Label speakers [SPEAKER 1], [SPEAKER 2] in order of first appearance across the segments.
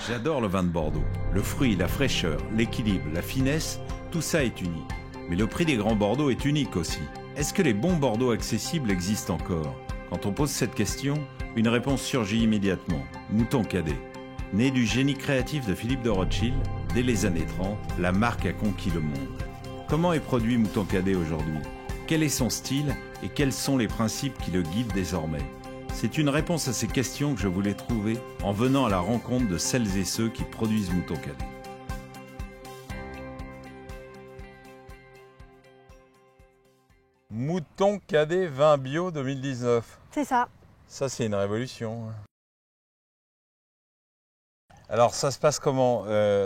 [SPEAKER 1] J'adore le vin de Bordeaux. Le fruit, la fraîcheur, l'équilibre, la finesse, tout ça est unique. Mais le prix des grands Bordeaux est unique aussi. Est-ce que les bons Bordeaux accessibles existent encore? Quand on pose cette question, une réponse surgit immédiatement. Mouton Cadet. Né du génie créatif de Philippe de Rothschild, dès les années 30, la marque a conquis le monde. Comment est produit Mouton Cadet aujourd'hui? Quel est son style et quels sont les principes qui le guident désormais? C'est une réponse à ces questions que je voulais trouver en venant à la rencontre de celles et ceux qui produisent Mouton Cadet. Mouton Cadet vin bio 2019.
[SPEAKER 2] C'est ça.
[SPEAKER 1] Ça, c'est une révolution. Alors, ça se passe comment?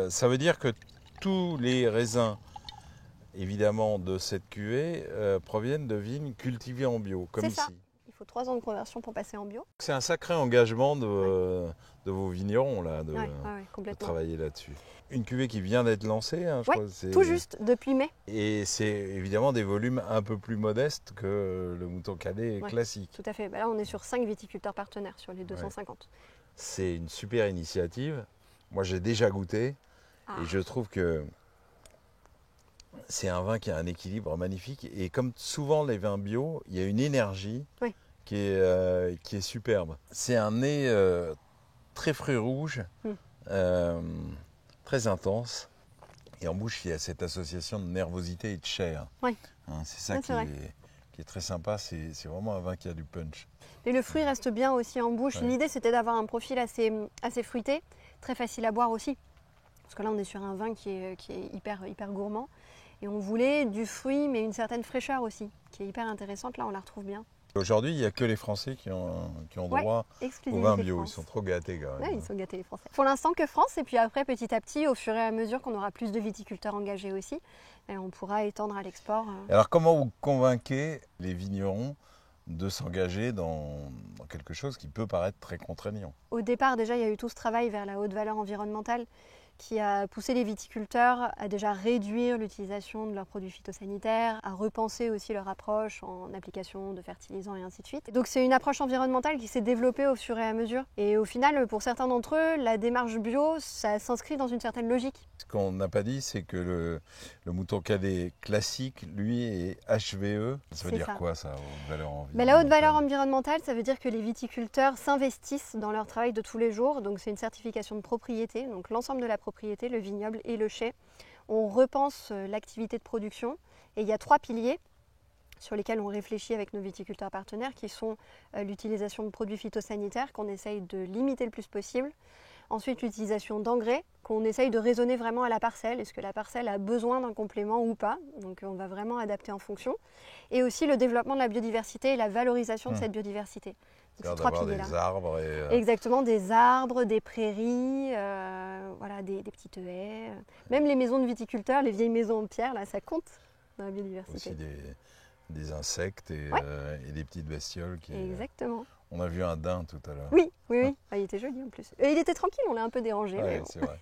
[SPEAKER 1] Ça veut dire que tous les raisins, évidemment, de cette cuvée proviennent de vignes cultivées en bio, comme ici.
[SPEAKER 2] C'est ça. Il faut 3 ans de conversion pour passer en bio.
[SPEAKER 1] C'est un sacré engagement de vos vignerons là, de
[SPEAKER 2] complètement.
[SPEAKER 1] travailler là-dessus. Une cuvée qui vient d'être lancée, hein, je crois.
[SPEAKER 2] Tout juste, depuis mai.
[SPEAKER 1] Et c'est évidemment des volumes un peu plus modestes que le Mouton Cadet classique.
[SPEAKER 2] Tout à fait. Là, on est sur 5 viticulteurs partenaires sur les 250.
[SPEAKER 1] C'est une super initiative. Moi, j'ai déjà goûté et je trouve que c'est un vin qui a un équilibre magnifique. Et comme souvent les vins bio, il y a une énergie qui est superbe. C'est un nez très fruits rouges, très intense. Et en bouche, il y a cette association de nervosité et de chair. C'est ça qui est très sympa. C'est vraiment un vin qui a du punch.
[SPEAKER 2] Et le fruit reste bien aussi en bouche. L'idée, c'était d'avoir un profil assez fruité, très facile à boire aussi. Parce que là, on est sur un vin qui est hyper gourmand. Et on voulait du fruit, mais une certaine fraîcheur aussi, qui est hyper intéressante. Là, on la retrouve bien.
[SPEAKER 1] Aujourd'hui, il n'y a que les Français qui ont droit au vin bio. Ils sont trop gâtés quand même.
[SPEAKER 2] Oui, ils sont gâtés les Français. Pour l'instant que France, et puis après, petit à petit, au fur et à mesure qu'on aura plus de viticulteurs engagés aussi, on pourra étendre à l'export.
[SPEAKER 1] Alors comment vous convainquez les vignerons de s'engager dans quelque chose qui peut paraître très contraignant?
[SPEAKER 2] Au départ, déjà, il y a eu tout ce travail vers la haute valeur environnementale qui a poussé les viticulteurs à déjà réduire l'utilisation de leurs produits phytosanitaires, à repenser aussi leur approche en application de fertilisants et ainsi de suite. Donc c'est une approche environnementale qui s'est développée au fur et à mesure. Et au final, pour certains d'entre eux, la démarche bio, ça s'inscrit dans une certaine logique.
[SPEAKER 1] Ce qu'on n'a pas dit, c'est que le Mouton Cadet classique, lui, est HVE. Ça veut dire quoi, ça, haute valeur environnementale?
[SPEAKER 2] La haute valeur environnementale, ça veut dire que les viticulteurs s'investissent dans leur travail de tous les jours. Donc c'est une certification de propriété. Donc l'ensemble de la propriété, le vignoble et le chai. On repense l'activité de production. Et il y a 3 piliers sur lesquels on réfléchit avec nos viticulteurs partenaires, qui sont l'utilisation de produits phytosanitaires qu'on essaye de limiter le plus possible. Ensuite, l'utilisation d'engrais, qu'on essaye de raisonner vraiment à la parcelle. Est-ce que la parcelle a besoin d'un complément ou pas? Donc on va vraiment adapter en fonction. Et aussi le développement de la biodiversité et la valorisation de cette biodiversité.
[SPEAKER 1] C'est-à-dire d'avoir des arbres
[SPEAKER 2] Exactement, des arbres, des prairies, des petites haies. Même les maisons de viticulteurs, les vieilles maisons en pierre, là, ça compte dans la biodiversité.
[SPEAKER 1] Aussi des insectes et des petites bestioles.
[SPEAKER 2] Exactement.
[SPEAKER 1] On a vu un daim tout à l'heure.
[SPEAKER 2] Oui. Il était joli en plus. Et il était tranquille, on l'a un peu dérangé.
[SPEAKER 1] Ouais, c'est vrai.